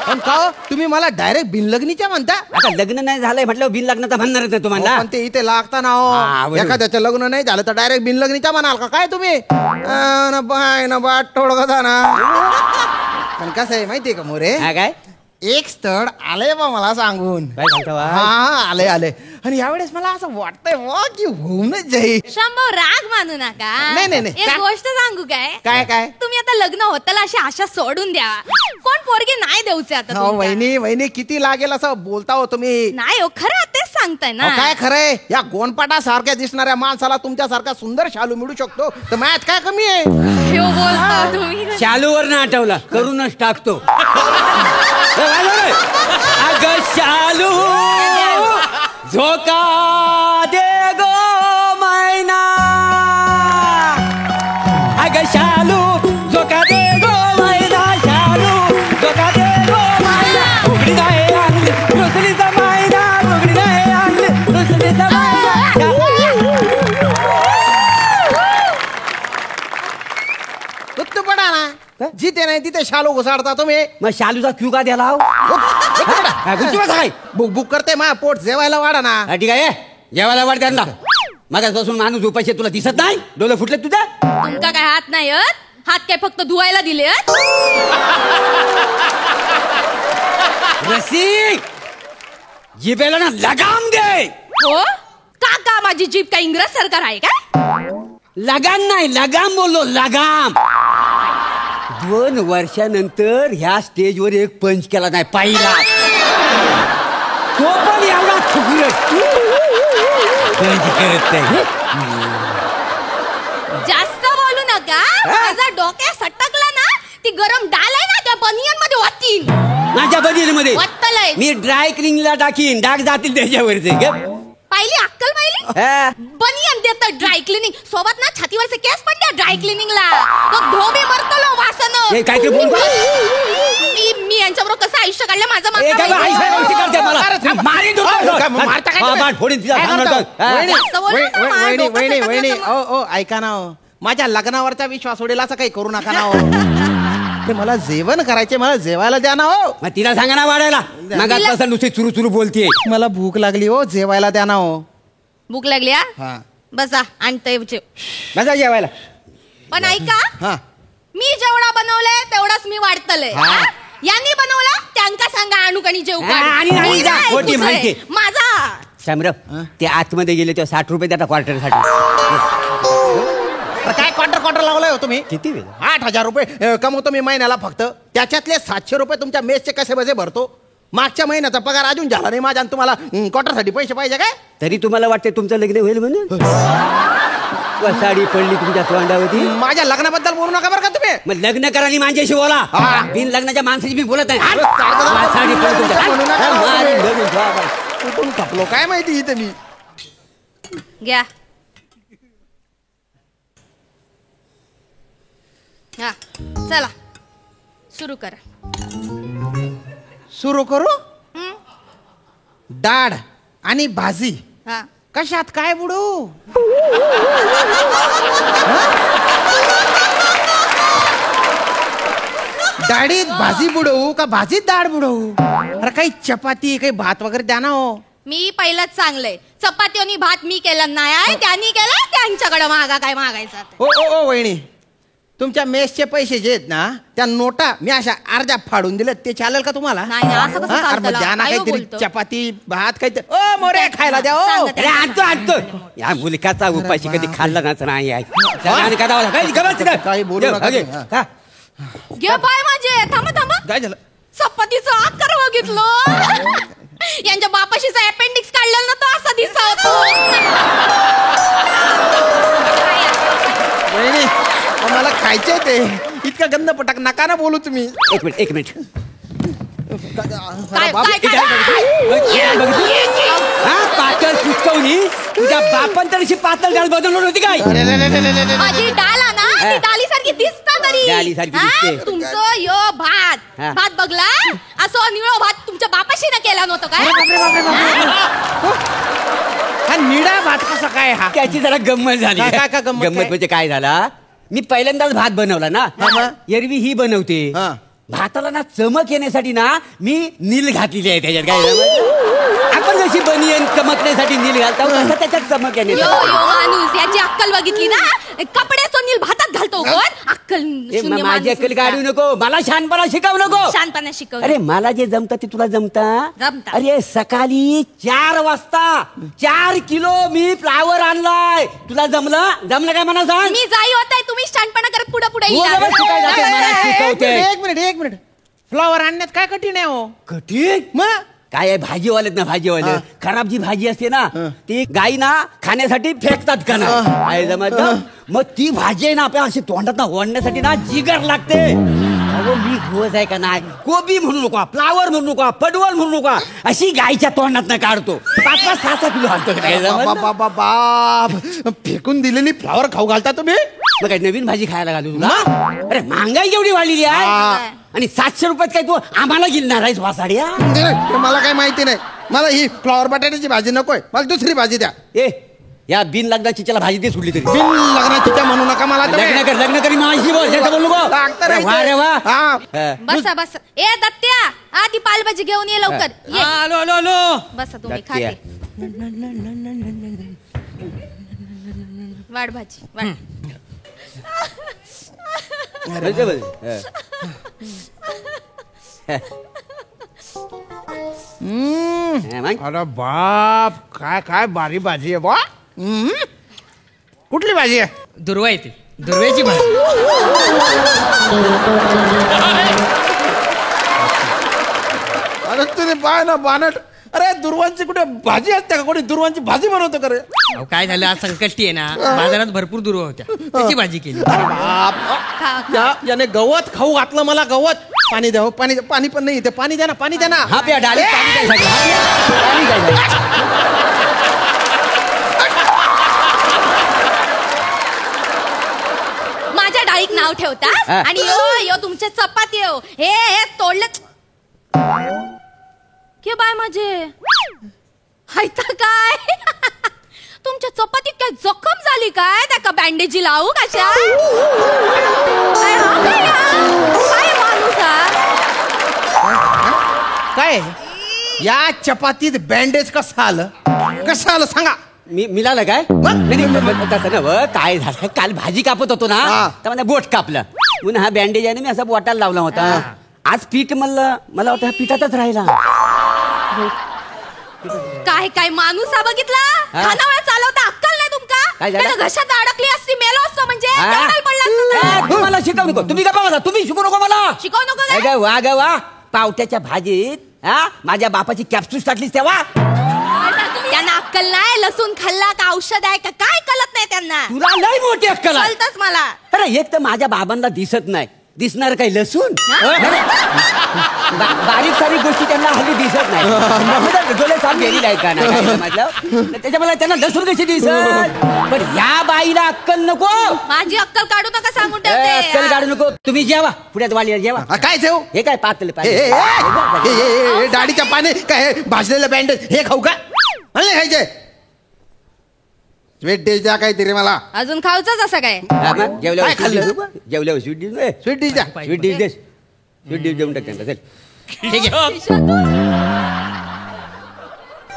पण का तुम्ही मला डायरेक्ट बिनलग्नीच्या म्हणता? आता लग्न नाही झालंय म्हटलं बिन लग्नाचा म्हणणारच नाही तुम्हाला. पण ते इथे लागता ना हो. एखाद्याचं लग्न नाही झालं तर डायरेक्ट बिनलग्नीच्या म्हणाल का काय तुम्ही? बाय ना बाट थोडं ना. पण कसं आहे माहितीये का मोरे, काय एक स्थळ आलंय बा मला सांगून. हा आले आणि यावेळेस मला असं वाटतंय वा की होऊनच जाईल. शंभर राग मानू नका. नाही एक गोष्ट सांगू काय? काय तुम्ही आता लग्न होताला अशी आशा सोडून द्या. कोण पोरगे नाही देऊचे आता. वहिनी किती लागेल असं बोलता हो तुम्ही? नाही हो, खरं तेच सांगताय ना. काय खरंय? या गोनपाटा सारख्या दिसणाऱ्या माणसाला तुमच्यासारखा सुंदर शालू मिळू शकतो तर मॅच काय कमी आहे? तुम्ही शालूवर ना आठवला, करूनच टाकतो. अगं शालू झोका नाही तिथे शालू घुसाडता तुम्ही. मग शालूचा क्यू का द्याला बुक करते मा पोट जेवायला वाढा ना. ठीक आहे जेवायला वाढ त्यांना. मगाचपासून माणूस उपाशी तुला दिसत नाही डोळे फुटले तुझ्या. तुमका काय हात नाही हात काय फक्त धुवायला दिले रसिक जिभेला ना लगाम दे. हो काका माझी जीभ काय इंग्रज सरकार आहे काय? लगाम नाही लगाम बोललो लगाम. 2 वर्षानंतर ह्या स्टेजवर एक पंच केला नाही पाहिला तो पण एवढा पंच करत नाही. जास्त बोलू नका. माझा डोक्या सटकला ना ती गरम डाल आहे ना त्या बनियन मध्ये वाटीन. माझ्या बनियन मध्ये वाटतलंय. मी ड्राय क्लिनिंगला टाकीन डाग जातील त्याच्यावरचे. पाहिली अक्कल पाहिली. बनियन देत ड्राय क्लिनिंग सोबत ना छातीवरचे केस पण द्या ड्राय क्लिनिंगला. तो धोबी मरतलो वासन. काय ते बोल मी यांच्याबरोबर कसं आयुष्य काढलं माझं वहिनी ओ ऐका ना. माझ्या लग्नावरचा विश्वास सोडेल असं काही करू नका ना. ते मला जेवण करायचे मला जेवायला द्या ना. हो मग तिला सांगा ना वाढायला. मागासपासून नुसती चुरू चुरू बोलते. मला भूक लागली हो जेवायला द्या ना. हो भूक लागली बसा आणतोय बसा जेवायला. पण ऐका मी जेवढा बनवलंय तेवढाच मी वाढतलंय. यांनी बनवलं त्यांका सांगा आणू कणी जेव माझा. शामराव ते आतमध्ये गेले तेव्हा 60 रुपये द्या क्वार्टर साठी. काय क्वार्टर लावलाय हो तुम्ही. किती 8,000 रुपये कमवतो मी महिन्याला फक्त. त्याच्यातले 700 रुपये तुमच्या मेसचे कसे बसे भरतो. मागच्या महिन्याचा पगार अजून झाला नाही माझ्या. तुम्हाला क्वार्टरसाठी पैसे पाहिजे काय. तरी तुम्हाला वाटते तुमचं लग्न होईल म्हणून. साडी पडली तुमच्या तोंडावरती. माझ्या लग्नाबद्दल बोलू नका बरं का तुम्ही. मग लग्न करा आणि माझ्याशी बोला. बिन लग्नाच्या माणसाची मी बोलत नाही. कुठून खपलो काय माहिती इथे मी. घ्या चला सुरू करा. सुरू करू. डाळ आणि भाजी कशात काय बुडू. डाळीत भाजी बुडवू का भाजीत डाळ बुडवू. अरे काही चपाती काही भात वगैरे द्या ना. हो मी पहिलंच चांगलंय. चपाती आणि भात मी केलं नाही त्यांनी केलं. त्यांच्याकडे मागा काय मागायचा. ओ वहिनी तुमच्या मेसचे पैसे जे आहेत ना त्या नोटा मी अशा अर्ध्या फाडून दिल्या ते चालेल का तुम्हाला. द्या ना काहीतरी चपाती भात काहीतरी. ओ मोरे खायला द्या. आणतो या मुलकाचा उपाशी कधी खाल्ला नाही. काही बोलू नका. घे पाय माझे. थांबा काय झालं. चपातीचा आकार बघितलं. यांच्या बापाशीचा अपेंडिक्स काढलेला ना तो असा दिसा होतो. मला खायचंय ते. इतका गंध पटाक नका ना बोलू तुम्ही. एक मिनिट पातळ सुचकवली तुझ्या बापान तर अशी पातळ डाळ बनवली होती काय. माझी डाळ ना डाळीसारखी दिसता तरी. तुमचं यो भात बघला असं निळो भात तुमच्या बापाशी ना केला नव्हतं काय. हा निळा भात कसा काय. हा त्याची जरा गंमत झाली. काय गंमत म्हणजे काय झाला. मी पहिल्यांदाच भात बनवला ना. एरवी ही बनवते. भाताला ना चमक येण्यासाठी ना मी नील घातलेली आहे त्याच्यात. काय आपण जशी बनियन चमकण्यासाठी नील घालतो तसं त्याच्यात चमक येण्यासाठी. माणूस याची अक्कल बघितली ना. कपड्याचं नील भातात घालतो कोण. अक्कल माझी अक्कल काढू नको. मला शहाणपणा शिकवू नको. शानपणा शिकव. अरे मला जे जमतं ते तुला जमता. अरे सकाळी 4 वाजता 4 किलो मी फ्लावर आणलाय. तुला जमलं काय म्हणा सांग. मी जाई होत तुम्ही शानपणा करत पुढे एक मिनिट फ्लॉवर आणण्यात काय कठीण आहे. हो कठीण मग काय आहे. भाजीवालेत ना भाजीवाले खराब जी भाजी असते ना ती गाई ना खाण्यासाठी फेकतात का ना. काय जमत. मग ती भाजी आहे ना आपल्या अशी तोंडात ना ओढण्यासाठी ना जिगर लागते. मी रोज आहे का नाही. कोबी म्हणू नका फ्लावर म्हणू नका पडवळ म्हणू नका अशी गायच्या तोंडात काढतो. 5-6 किलो आणतो. बाप फेकून दिलेली फ्लॉवर खाऊ घालता तुम्ही. मग काय नवीन भाजी खायला घालू तुला. अरे महागाई केवढी वाढलेली आहे. आणि 700 रुपयात काय तू आम्हाला गिलणार आहेस वासाड्या. मला काय माहिती नाही. मला ही फ्लॉवर बटाट्याची भाजी नकोय. मला दुसरी भाजी द्या. या बिन लग्नाची त्याला भाजी दे सोडली तरी. बिन लग्नाची त्या म्हणू नका मला तुम्ही. लग्न करी माझी बोल जास्त बोलू नको. वा रे वा. बसा बसा. ए दत्त्या आ ती पालभाजी घेऊन ये लवकर. ये. आलो. बसा तुम्ही खाते. वाढ भाजी वाढ. अरे बाप काय काय भारी भाजी आहे बा. कुठली भाजी आहे? दुर्वा येते. दुर्व्याची भाजी. अरे तुम्ही पाय ना बानट. अरे दुर्वांची कुठे भाजी असते का? कोणी दुर्वांची भाजी बनवतो का रे? काय झालं आज संकष्टी आहे ना, बाजारात भरपूर दुर्वा होत्या, त्याची भाजी केली. याने गवत खाऊ घातलं मला. गवत. पाणी द्या. पाणी पाणी पण नाही इथे. पाणी द्या ना. पाणी द्या ना. हा प्या डाली. माझ्या डाळीक नाव ठेवता आणि यो तुमच्या चपाती हो हे तोडलं के बाय माझे हायता काय. तुमच्या चपातीत काय जखम झाली काय? त्या बँडेजी लावू कशा? काय माणूस काय या चपातीत बँडेज कसं आलं? कसं आलं सांगा. मिळालं काय? तसं ना काय झालं, काल भाजी कापत होतो ना तर मला बोट कापलं म्हणून हा बँडेज आहे ना मी असा बोटाला लावला होता. आज पीठ मला वाटतं हा पिठातच राहिला. काय काय माणूस हा बघितला? खानावळ चालवता अक्कल नाही तुमका? घशात अडकली असती मेलो असतो म्हणजे. तुम्हाला शिकवू नको. तुम्ही गप्पा बसा. तुम्ही शिकू नको मला. शिकवू नको. वा ग वा. पावट्याच्या भाजीत माझ्या बापाची कॅप्सूल टाकलीस तेव्हा. त्यांना अक्कल नाही. लसूण खाल्ला का औषध आहे का काय कळत नाही त्यांना. तुला लय मोठी अक्कल आहे. कळतच मला. अरे एक तर माझ्या बाबांना दिसत नाही. दिसणार काही लसूण? बारीक सारीक गोष्टी त्यांना हल्ली दिसत नाही. डोळे साफ गेली नाही का म्हटलं त्याच्यामुळे त्यांना लसूण कशी दिसत. पण या बाईला अक्कल नको. माझी अक्कल काढू नका सांगून ठेवते. अक्कल काढू नको. तुम्ही जेवा पुण्यात वाली जेवा. काय ठेव? हे काय पातळ डाळीच्या पाणी काय भाजलेलं बँडेज हे खाऊ का? मला खायचे. स्वीट डिश द्या काहीतरी मला. अजून खाऊच असं काय? जेवल्यावर स्वीट डिश. स्वीट डिश द्या. स्वीट डिश दे. स्वीट डिश देऊन टाक त्यांना. चल ठीक आहे.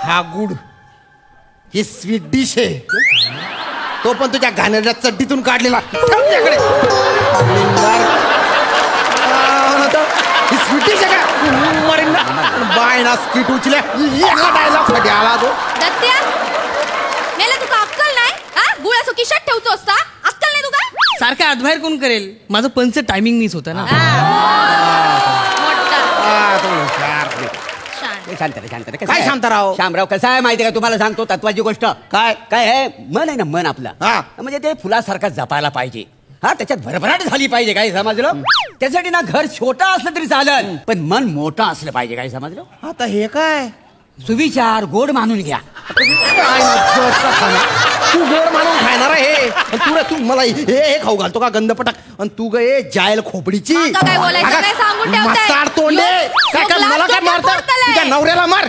हा गुड. ही स्वीट डिश आहे. तो पण तुझ्या घाणेरड्या चड्डीतून काढलेला. स्वीट डिश आहे का? बाय ना स्वीट उचल्या डायलॉग साठी आला तो. दत्त्या मेला तुका अक्कल नाही? गुळ असो किशात ठेवतो असता. अक्कल नाही तुका? सारखं आतबाहेर कोण करेल? माझं पंच टायमिंग मिस होतं ना. शांत काय शांतराव? शामराव कसं आहे माहिती का तुम्हाला सांगतो तत्वाची गोष्ट. काय काय आहे मन आहे ना मन आपला म्हणजे ते फुलासारखा जपायला पाहिजे. त्याच्यात भरभराट झाली पाहिजे. काय समजलं? त्यासाठी ना घर छोटा असलं तरी चालेल पण मन मोठं असलं पाहिजे. काय समजलं? आता हे काय सुविचार गोड मानून घ्या. तू गोड मानून खाणार हे तू मला हे खाऊ घालतो का गंधपटाक? आणि तू गे जायल खोपडीची काय बोलायचं काय सांगून ठेवताय. मसाड तोंडे काय काय मला काय मारतात? तुझ्या नवऱ्याला मार.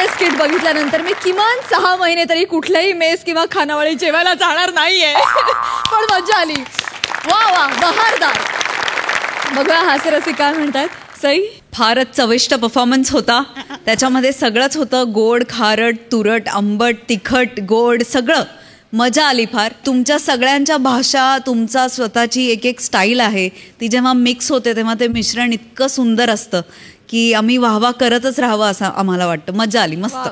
स्किट बघितल्यानंतर मी किमान 6 महिने तरी कुठल्याही मेस किंवा खानावळी जेवायला जाणार नाहीये. पण मजा आली. वा वा बहारदार. बघूया हास्यरसिक काय म्हणतात. सई फारच चविष्ट परफॉर्मन्स होता. त्याच्यामध्ये सगळंच होतं. गोड खारट तुरट आंबट तिखट गोड सगळं. मजा आली फार. तुमच्या सगळ्यांच्या भाषा तुमचा स्वतःची एक एक स्टाईल आहे ती जेव्हा मिक्स होते तेव्हा ते मिश्रण इतकं सुंदर असतं की आम्ही वाहवा करतच राहावं असं आम्हाला वाटतं. मजा आली. मस्त.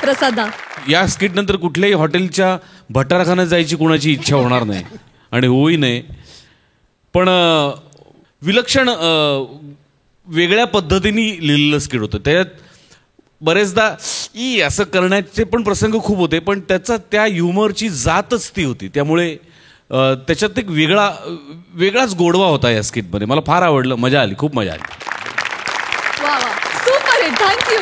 प्रसादा या स्किट नंतर कुठल्याही हॉटेलच्या भटारखान्यात जायची कोणाची इच्छा होणार नाही आणि होई नाही. पण विलक्षण वेगळ्या पद्धतीने लिहिलेलं स्किट होतं. त्याच्यात बरेचदा असं करण्याचे पण प्रसंग खूप होते पण त्याचा त्या ह्युमरची जातच ती होती. त्यामुळे त्याच्यात एक वेगळाच गोडवा होता या स्किटमध्ये. मला फार आवडलं. मजा आली. खूप मजा आली. वा इट. थँक्यू.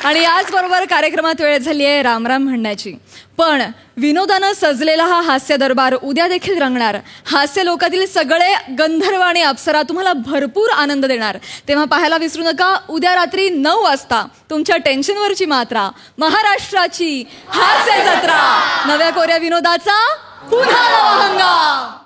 आणि याचबरोबर कार्यक्रमात वेळ झाली आहे रामराम म्हणण्याची. पण विनोदानं सजलेला हा हास्य दरबार उद्या देखील रंगणार. हास्य लोकातील सगळे गंधर्व आणि अप्सरा तुम्हाला भरपूर आनंद देणार. तेव्हा पाहायला विसरू नका उद्या रात्री 9 वाजता तुमच्या टेन्शनवरची मात्रा, महाराष्ट्राची हास्य जत्रा, नव्या कोऱ्या विनोदाचा पुन्हा नवा हंगाम.